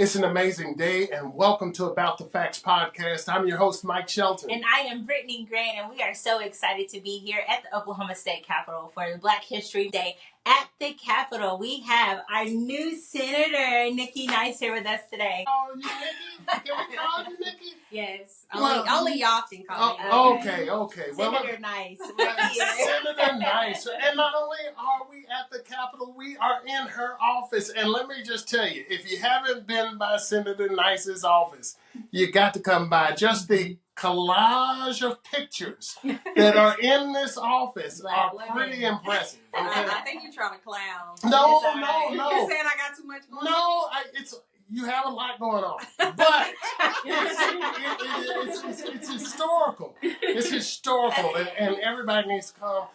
It's an amazing day, and welcome to About the Facts podcast. I'm your host, Mike Shelton. And I am Brittane Grant, and we are so excited to be here at the Oklahoma State Capitol for the Black History Day. At the Capitol, we have our new Senator, Nikki Nice, here with us today. Oh, you Nikki? Can we call you Nikki? Yes. Only y'all can call me. Okay. Senator Nice. Senator Nice. And not only are we at the Capitol, we are in her office. And let me just tell you, if you haven't been by Senator Nice's office, you got to come by. Just the collage of pictures that are in this office are pretty impressive. Okay? I think you're trying to clown. No. You're saying I got too much going on? No, you have a lot going on, but it's historical. It's historical, and everybody needs to come.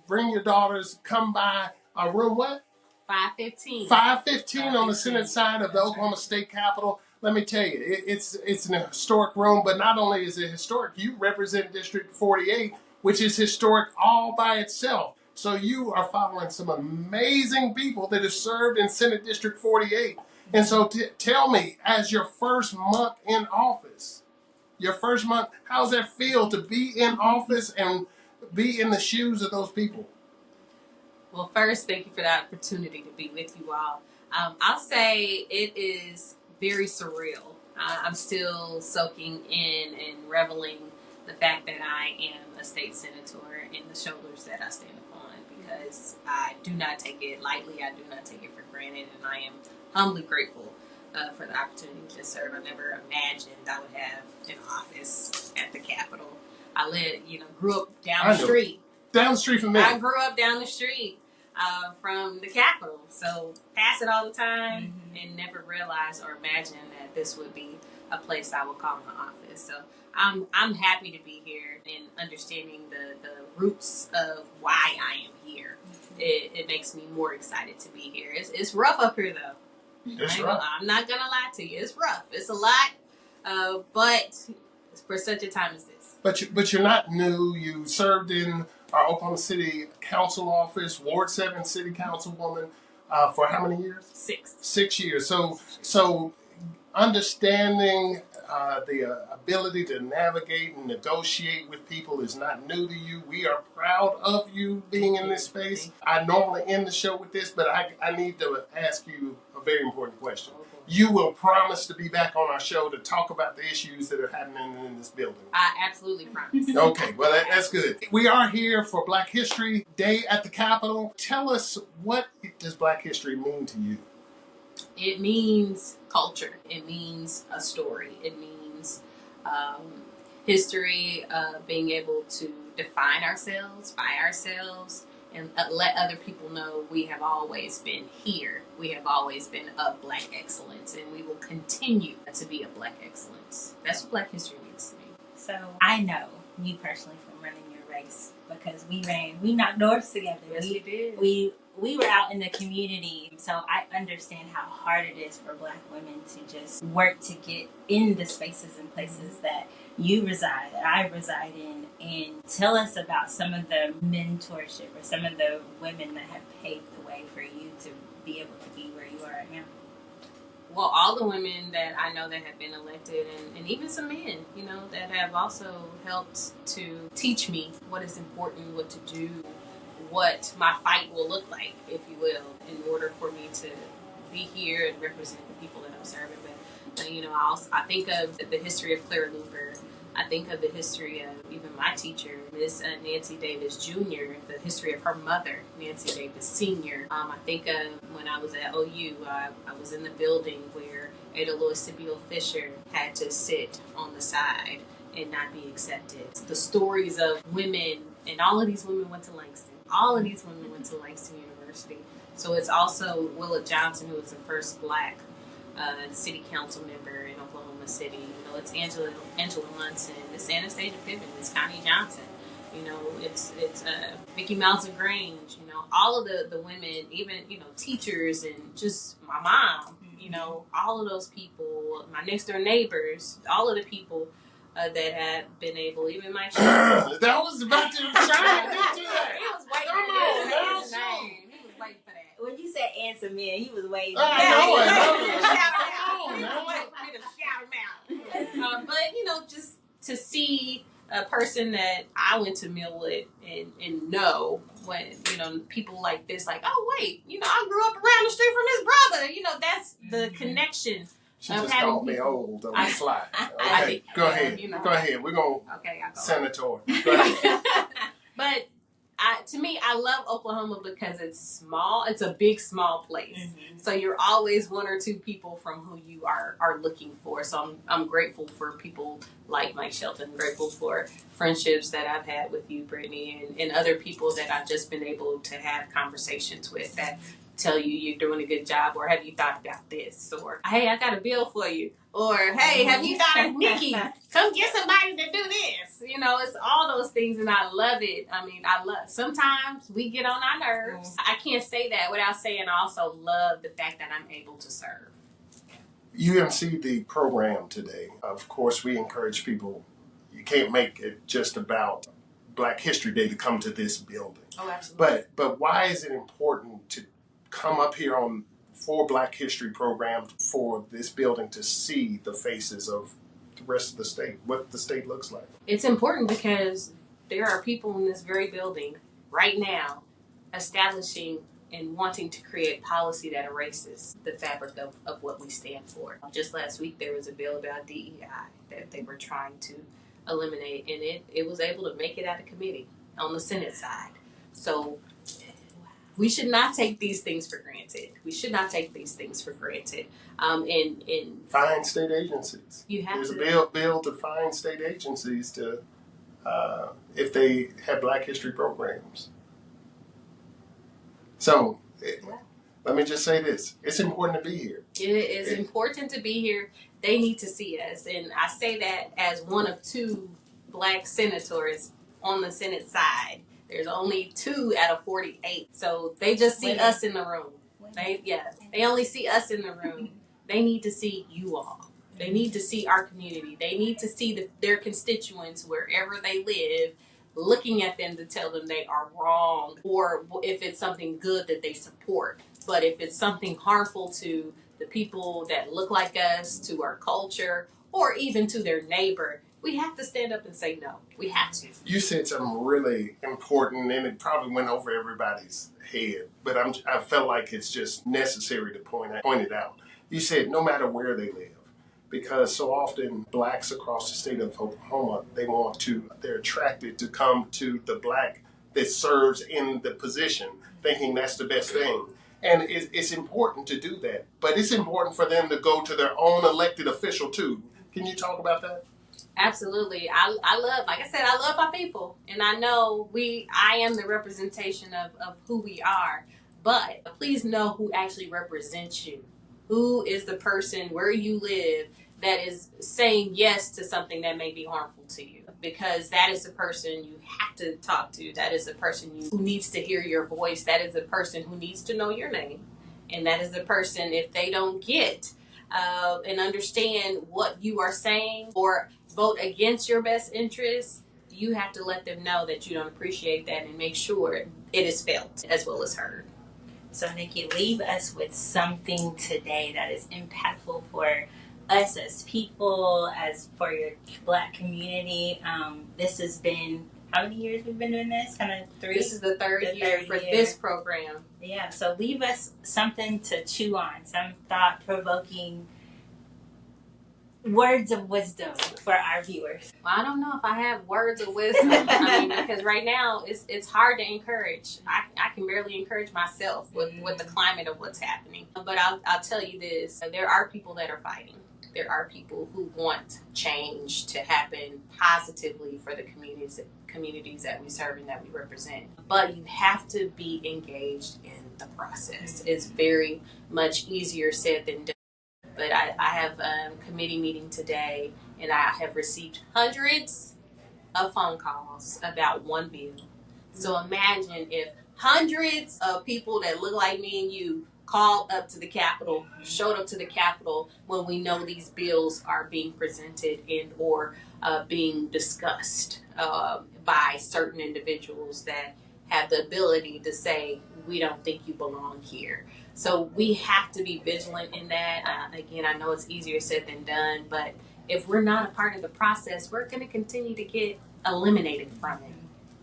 Bring your daughters. Come by. Room what? 515. 515 on the Senate side of the Oklahoma State Capitol. Let me tell you, it's an historic room, but not only is it historic, you represent District 48, which is historic all by itself. So you are following some amazing people that have served in Senate District 48. And so tell me, as your first month in office, how does that feel to be in office and be in the shoes of those people? Well, first, thank you for the opportunity to be with you all. I'll say it is very surreal. I'm still soaking in and reveling the fact that I am a state senator and the shoulders that I stand upon, because I do not take it lightly. I do not take it for granted, and I am humbly grateful for the opportunity to serve. I never imagined I would have an office at the Capitol. I grew up down the street. Down the street from me. I grew up down the street from the Capitol, so pass it all the time and never realize or imagine that this would be a place I would call my office. So I'm happy to be here and understanding the roots of why I am here. It makes me more excited to be here. It's rough up here, though. It's rough. I'm not gonna lie to you. It's rough. It's a lot, but for such a time as this. But you're not new. You served in our Oklahoma City Council office, Ward 7 City Councilwoman, for how many years? 6. 6 years. So understanding the ability to navigate and negotiate with people is not new to you. We are proud of you being in this space. I normally end the show with this, but I need to ask you a very important question. You will promise to be back on our show to talk about the issues that are happening in this building. I absolutely promise. Okay, well, that's good. We are here for Black History Day at the Capitol. Tell us, what does Black history mean to you? It means culture. It means a story. It means history, being able to define ourselves by ourselves, and let other people know we have always been here. We have always been of Black excellence, and we will continue to be of Black excellence. That's what Black history means to me. So I know you personally from running your race, because we knocked doors together. Yes, we did. We were out in the community, so I understand how hard it is for Black women to just work to get in the spaces and places that you reside, that I reside in, and tell us about some of the mentorship or some of the women that have paved the way for you to be able to be where you are right now. Well, all the women that I know that have been elected, and even some men, that have also helped to teach me what is important, what to do, what my fight will look like, if you will, in order for me to be here and represent the people that I'm serving. But, I think of the history of Clara Luber. I think of the history of even my teacher, Miss Nancy Davis Jr., the history of her mother, Nancy Davis Sr. I think of when I was at OU, I was in the building where Ada Lois Scipio Fisher had to sit on the side and not be accepted. The stories of women, and all of these women went to Langston. All of these women went to Langston University. So it's also Willa Johnson, who was the first Black city council member in Oklahoma City. It's Angela Munson. It's Anastasia Piven. It's Connie Johnson. It's Vicky Malza Grange. All of the women, even teachers, and just my mom. All of those people, my next door neighbors, all of the people that have been able, even my children. That was about to try to get to that. He was waiting Come on, now. He was waiting for that. When you said answer men, he was waiting. I know. to see a person that I went to meal with and know when, people like this, like, oh, wait, I grew up around the street from his brother. That's the connection. She just called me old on the fly. Okay, go ahead. Go ahead. We're going to senator. Go ahead. But to me, I love Oklahoma because it's small. It's a big, small place. Mm-hmm. So you're always one or two people from who you are looking for. So I'm grateful for people like Mike Shelton. Grateful for friendships that I've had with you, Brittany, and other people that I've just been able to have conversations with that tell you you're doing a good job, or have you thought about this, or hey, I got a bill for you, or hey, have you thought of Nikki? Come get somebody to do this. It's all those things, and I love it. I mean, sometimes we get on our nerves. I can't say that without saying I also love the fact that I'm able to serve. You emceed the program today. Of course, we encourage people, you can't make it just about Black History Day to come to this building. Oh, absolutely. But why is it important to come up here for Black History program for this building to see the faces of the rest of the state, what the state looks like? It's important because there are people in this very building right now establishing and wanting to create policy that erases the fabric of what we stand for. Just last week there was a bill about DEI that they were trying to eliminate, and it was able to make it out of committee on the Senate side. So we should not take these things for granted. And fine state agencies. There's a bill to fine state agencies to if they have Black History programs. So let me just say this: it's important to be here. It is important to be here. They need to see us, and I say that as one of two Black senators on the Senate side. There's only 2 out of 48. So they just see us in the room. They only see us in the room. They need to see you all. They need to see our community. They need to see their constituents wherever they live, looking at them to tell them they are wrong, or if it's something good that they support. But if it's something harmful to the people that look like us, to our culture, or even to their neighbor, we have to stand up and say no. We have to. You said something really important, and it probably went over everybody's head, but I felt like it's just necessary to point it out. You said no matter where they live, because so often Blacks across the state of Oklahoma, they're attracted to come to the Black that serves in the position, thinking that's the best thing. And it's important to do that, but it's important for them to go to their own elected official too. Can you talk about that? Absolutely. I love, like I said, I love my people. And I know I am the representation of who we are. But please know who actually represents you. Who is the person where you live that is saying yes to something that may be harmful to you. Because that is the person you have to talk to. That is the person who needs to hear your voice. That is the person who needs to know your name. And that is the person, if they don't get and understand what you are saying or vote against your best interests, you have to let them know that you don't appreciate that and make sure it is felt as well as heard. So, Nikki, leave us with something today that is impactful for us as people, as for your Black community. This has been, how many years we've been doing this? Kind of 3? This is the third year for this program. Yeah, so leave us something to chew on, some thought-provoking words of wisdom for our viewers. Well, I don't know if I have words of wisdom. I mean, because right now it's hard to encourage. I can barely encourage myself with the climate of what's happening. But I'll tell you this: there are people that are fighting. There are people who want change to happen positively for the communities that we serve and that we represent. But you have to be engaged in the process. It's very much easier said than done. But I have a committee meeting today, and I have received hundreds of phone calls about one bill. So imagine if hundreds of people that look like me and you called up to the Capitol, showed up to the Capitol when we know these bills are being presented and or being discussed by certain individuals that have the ability to say, we don't think you belong here. So we have to be vigilant in that. Again, I know it's easier said than done, but if we're not a part of the process, we're going to continue to get eliminated from it.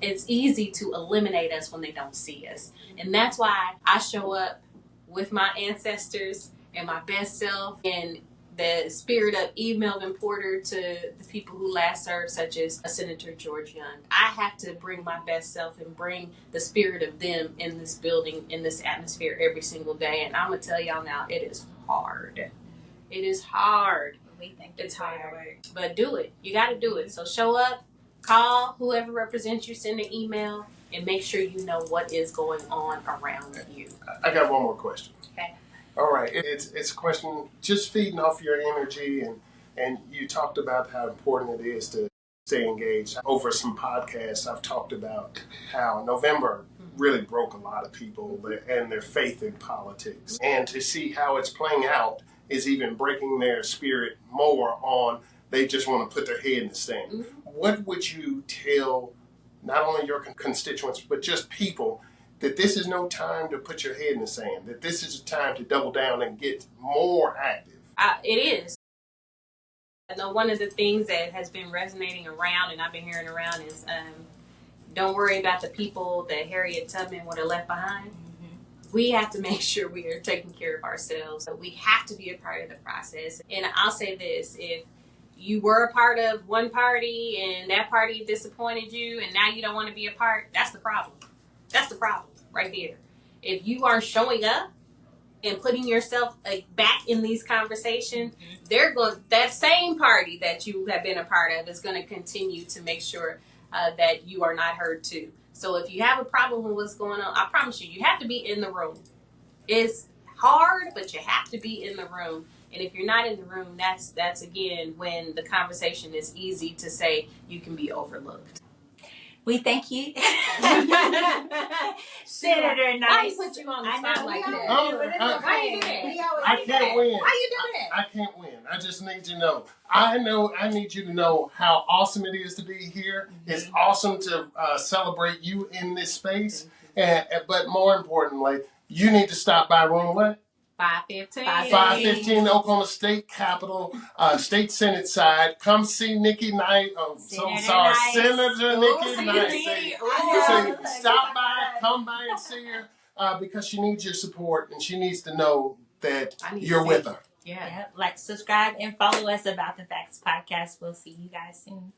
It's easy to eliminate us when they don't see us. And that's why I show up with my ancestors and my best self and the spirit of Eve Melvin Porter to the people who last served, such as Senator George Young. I have to bring my best self and bring the spirit of them in this building, in this atmosphere every single day. And I'm going to tell y'all now, it is hard. It is hard. We think it's hard. But do it. You got to do it. So show up, call whoever represents you, send an email, and make sure you know what is going on around you. I got one more question. Okay. All right, it's a question just feeding off your energy, and you talked about how important it is to stay engaged. Over some podcasts, I've talked about how November really broke a lot of people and their faith in politics, and to see how it's playing out is even breaking their spirit more on they just want to put their head in the sand. Mm-hmm. What would you tell not only your constituents but just people? That this is no time to put your head in the sand, that this is a time to double down and get more active. It is. I know one of the things that has been resonating around, and I've been hearing around, is don't worry about the people that Harriet Tubman would have left behind. Mm-hmm. We have to make sure we are taking care of ourselves. So we have to be a part of the process. And I'll say this, if you were a part of one party and that party disappointed you and now you don't want to be a part, that's the problem. That's the problem right there. If you are showing up and putting yourself back in these conversations, that same party that you have been a part of is going to continue to make sure that you are not heard too. So if you have a problem with what's going on, I promise you have to be in the room. It's hard, but you have to be in the room. And if you're not in the room, that's again when the conversation is easy to say you can be overlooked. We thank you, Senator Nice. Why put you on the spot like that? Why you do that? I can't win. Why you do that? I can't win. I just need you to know. I need you to know how awesome it is to be here. Mm-hmm. It's awesome to celebrate you in this space. But more importantly, you need to stop by room what? 515. 515 Oklahoma State Capitol, State Senate side. Come see Nikki Nice. Oh, so sorry. Nice. Senator Nikki Nice. Stop by, come by and see her because she needs your support and she needs to know that you're with her. Yeah. Like, subscribe, and follow us About the Facts podcast. We'll see you guys soon.